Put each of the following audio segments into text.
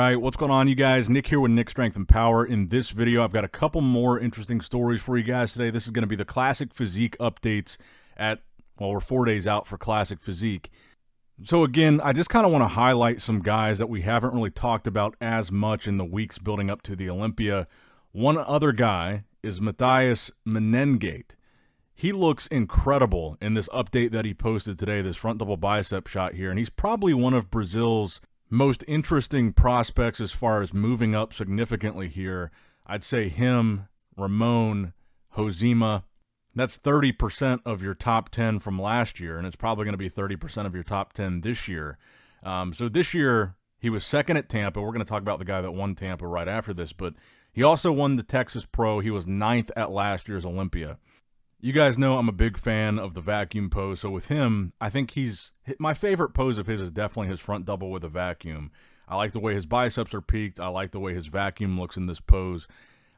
right, what's going on, you guys? Nick here with Nick Strength and Power. In this video, I've got a couple more interesting stories for you guys today. This is going to be the Classic Physique updates at, well, we're 4 days out for Classic Physique. So again, I just kind of want to highlight some guys that we haven't really talked about as much in the weeks building up to the Olympia. One other guy is Matthias Menegate. He looks incredible in this update that he posted today, this front double bicep shot here, and he's probably one of Brazil's most interesting prospects as far as moving up significantly here. I'd say him, Ramon, Hozema. That's 30% of your top 10 from last year, and it's probably going to be 30% of your top 10 this year. So this year, he was second at Tampa. We're going to talk about the guy that won Tampa right after this, but he also won the Texas Pro. He was ninth at last year's Olympia. You guys know I'm a big fan of the vacuum pose, so with him, I think my favorite pose of his is definitely his front double with a vacuum. I like the way his biceps are peaked. I like the way his vacuum looks in this pose.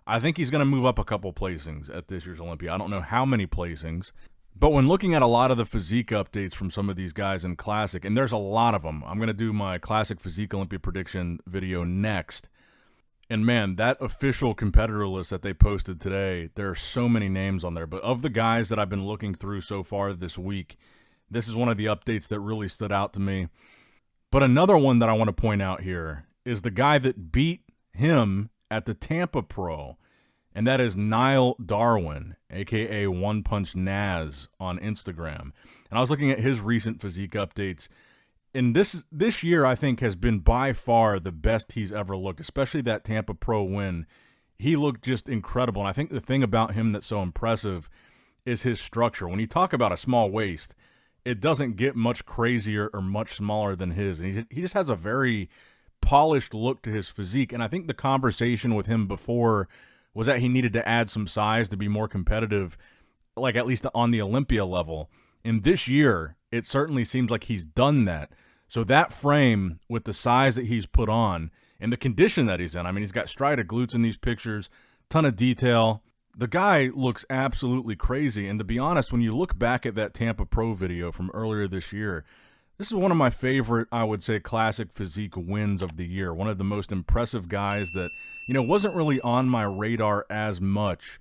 I think he's going to move up a couple placings at this year's Olympia. I don't know how many placings, but when looking at a lot of the physique updates from some of these guys in Classic, and there's a lot of them, I'm going to do my Classic Physique Olympia prediction video next. And man, that official competitor list that they posted today, there are so many names on there. But of the guys that I've been looking through so far this week, this is one of the updates that really stood out to me. But another one that I want to point out here is the guy that beat him at the Tampa Pro, and that is Niall Darwin, a.k.a. One Punch Naz on Instagram. And I was looking at his recent physique updates. And this year, I think, has been by far the best he's ever looked, especially that Tampa Pro win. He looked just incredible. And I think the thing about him that's so impressive is his structure. When you talk about a small waist, it doesn't get much crazier or much smaller than his. And he just has a very polished look to his physique. And I think the conversation with him before was that he needed to add some size to be more competitive, like at least on the Olympia level. And this year, it certainly seems like he's done that. So that frame with the size that he's put on and the condition that he's in, I mean, he's got striated glutes in these pictures, ton of detail. The guy looks absolutely crazy. And to be honest, when you look back at that Tampa Pro video from earlier this year, this is one of my favorite, I would say, Classic Physique wins of the year. One of the most impressive guys that, wasn't really on my radar as much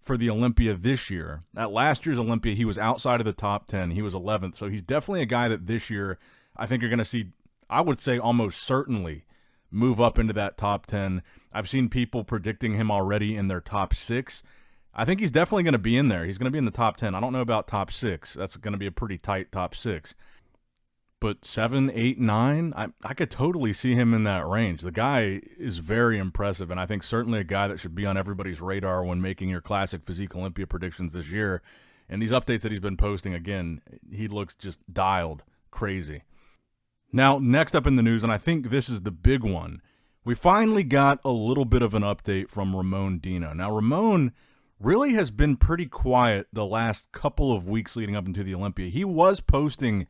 for the Olympia this year. At last year's Olympia, he was outside of the top 10. He was 11th. So he's definitely a guy that this year I think you're going to see, I would say almost certainly, move up into that top 10. I've seen people predicting him already in their top 6. I think he's definitely going to be in there. He's going to be in the top 10. I don't know about top 6. That's going to be a pretty tight top 6. But 7, 8, 9, I could totally see him in that range. The guy is very impressive, and I think certainly a guy that should be on everybody's radar when making your Classic Physique Olympia predictions this year. And these updates that he's been posting, again, he looks just dialed crazy. Now, next up in the news, and I think this is the big one, we finally got a little bit of an update from Ramon Dino. Now, Ramon really has been pretty quiet the last couple of weeks leading up into the Olympia. He was posting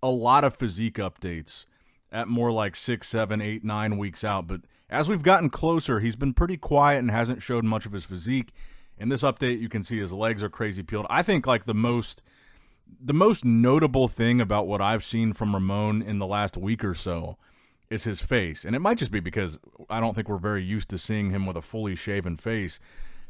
a lot of physique updates at more like 6, 7, 8, 9 weeks out. But as we've gotten closer, he's been pretty quiet and hasn't showed much of his physique. In this update, you can see his legs are crazy peeled. I think like the most notable thing about what I've seen from Ramon in the last week or so is his face. And it might just be because I don't think we're very used to seeing him with a fully shaven face.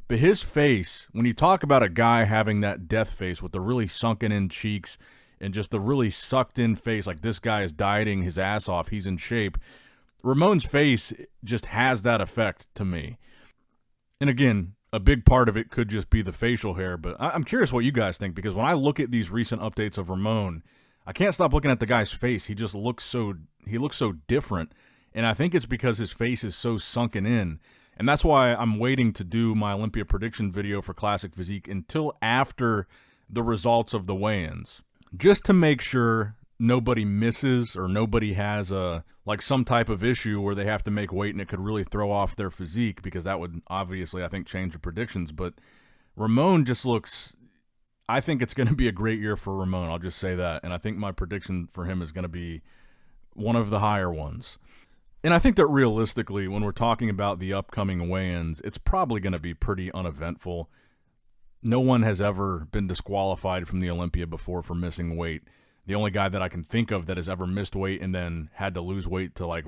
But his face, when you talk about a guy having that death face with the really sunken in cheeks and just the really sucked in face, like this guy is dieting his ass off, he's in shape, Ramon's face just has that effect to me. And again, a big part of it could just be the facial hair, but I'm curious what you guys think, because when I look at these recent updates of Ramon, I can't stop looking at the guy's face. He just looks so different, and I think it's because his face is so sunken in. And that's why I'm waiting to do my Olympia prediction video for Classic Physique until after the results of the weigh-ins, just to make sure nobody misses or nobody has some type of issue where they have to make weight and it could really throw off their physique, because that would obviously, I think, change the predictions. But Ramon just looks, I think it's going to be a great year for Ramon. I'll just say that. And I think my prediction for him is going to be one of the higher ones. And I think that realistically, when we're talking about the upcoming weigh-ins, it's probably going to be pretty uneventful. No one has ever been disqualified from the Olympia before for missing weight. The only guy that I can think of that has ever missed weight and then had to lose weight to like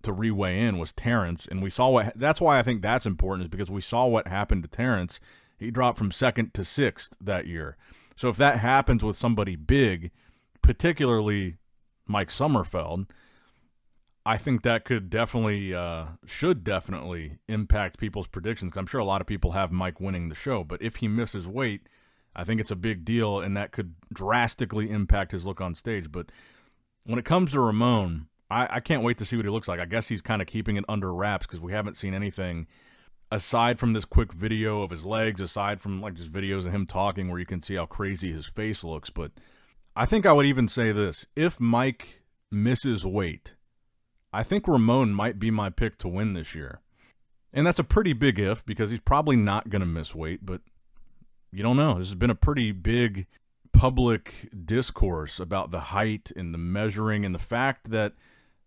to re-weigh in was Terrence, and we saw what. That's why I think that's important, is because we saw what happened to Terrence. He dropped from 2nd to 6th that year. So if that happens with somebody big, particularly Mike Sommerfeld, I think that could definitely, should definitely impact people's predictions. I'm sure a lot of people have Mike winning the show, but if he misses weight, I think it's a big deal, and that could drastically impact his look on stage. But when it comes to Ramon, I can't wait to see what he looks like. I guess he's kind of keeping it under wraps because we haven't seen anything aside from this quick video of his legs, aside from like just videos of him talking where you can see how crazy his face looks. But I think I would even say this. If Mike misses weight, I think Ramon might be my pick to win this year. And that's a pretty big if, because he's probably not going to miss weight, but you don't know. This has been a pretty big public discourse about the height and the measuring and the fact that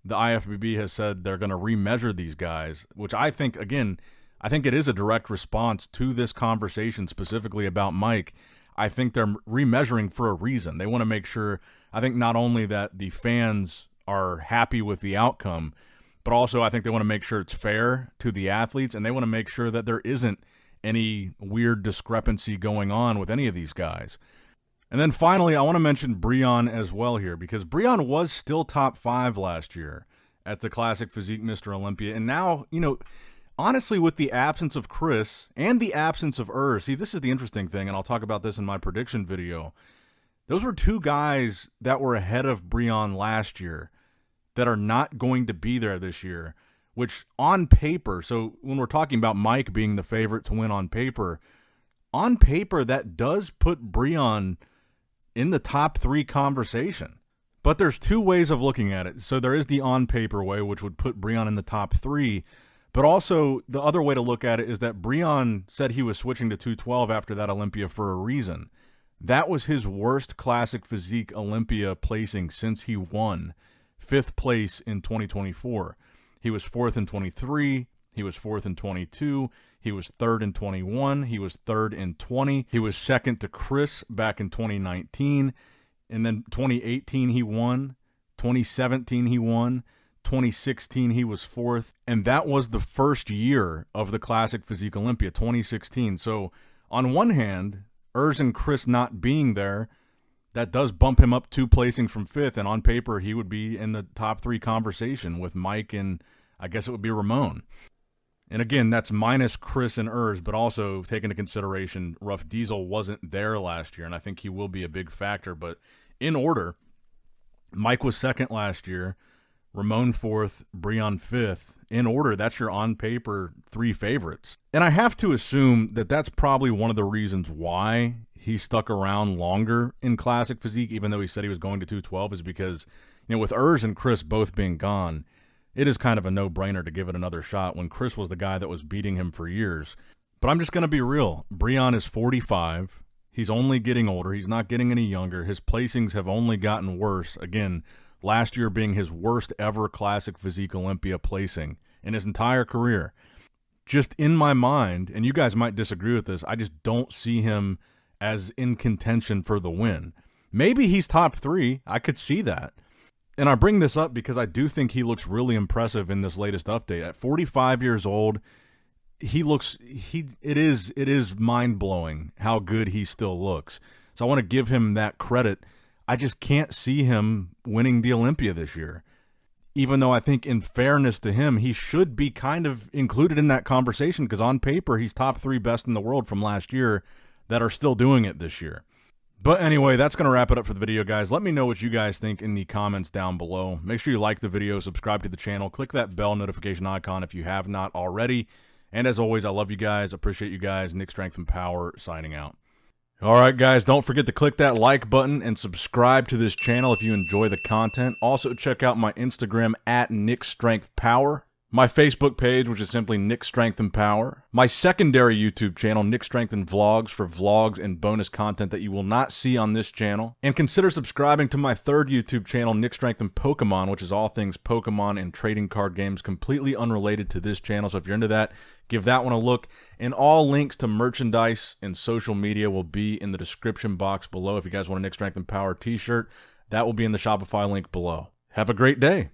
the IFBB has said they're going to remeasure these guys, which I think, again, I think it is a direct response to this conversation specifically about Mike. I think they're remeasuring for a reason. They want to make sure, I think, not only that the fans are happy with the outcome, but also I think they want to make sure it's fair to the athletes, and they want to make sure that there isn't any weird discrepancy going on with any of these guys. And then finally, I want to mention Breon as well here, because Breon was still top 5 last year at the Classic Physique Mr. Olympia. And now, you know, honestly, with the absence of Chris and the absence of see, this is the interesting thing, and I'll talk about this in my prediction video. Those were 2 guys that were ahead of Breon last year that are not going to be there this year, which on paper, so when we're talking about Mike being the favorite to win on paper, that does put Breon in the top 3 conversation. But there's 2 ways of looking at it. So there is the on-paper way, which would put Breon in the top 3. But also, the other way to look at it is that Breon said he was switching to 212 after that Olympia for a reason. That was his worst Classic Physique Olympia placing since he won 5th place in 2024. He was 4th in 23. He was 4th in 22. He was 3rd in 21. He was 3rd in 20. He was 2nd to Chris back in 2019. And then 2018 he won. 2017 he won. 2016 he was 4th. And that was the first year of the Classic Physique Olympia, 2016. So on one hand, and Chris not being there, that does bump him up 2 placings from 5th. And on paper, he would be in the top 3 conversation with Mike and I guess it would be Ramon. And again, that's minus Chris and but also take into consideration Rough Diesel wasn't there last year, and I think he will be a big factor. But in order, Mike was 2nd last year, Ramon 4th, Breon 5th. In order, that's your on-paper 3 favorites. And I have to assume that that's probably one of the reasons why he stuck around longer in Classic Physique, even though he said he was going to 212, is because, you know, with and Chris both being gone, it is kind of a no-brainer to give it another shot when Chris was the guy that was beating him for years. But I'm just going to be real. Breon is 45. He's only getting older. He's not getting any younger. His placings have only gotten worse. Again, last year being his worst ever Classic Physique Olympia placing in his entire career. Just in my mind, and you guys might disagree with this, I just don't see him as in contention for the win. Maybe he's top 3. I could see that. And I bring this up because I do think he looks really impressive in this latest update. At 45 years old, it is mind-blowing how good he still looks. So I want to give him that credit. I just can't see him winning the Olympia this year. Even though I think in fairness to him, he should be kind of included in that conversation because on paper, he's top 3 best in the world from last year that are still doing it this year. But anyway, that's going to wrap it up for the video, guys. Let me know what you guys think in the comments down below. Make sure you like the video, subscribe to the channel, click that bell notification icon if you have not already. And as always, I love you guys, appreciate you guys. Nick Strength and Power signing out. All right, guys, don't forget to click that like button and subscribe to this channel if you enjoy the content. Also, check out my Instagram at Nick Strength Power. My Facebook page, which is simply Nick Strength and Power. My secondary YouTube channel, Nick Strength and Vlogs, for vlogs and bonus content that you will not see on this channel. And consider subscribing to my third YouTube channel, Nick Strength and Pokemon, which is all things Pokemon and trading card games, completely unrelated to this channel. So if you're into that, give that one a look. And all links to merchandise and social media will be in the description box below. If you guys want a Nick Strength and Power t-shirt, that will be in the Shopify link below. Have a great day.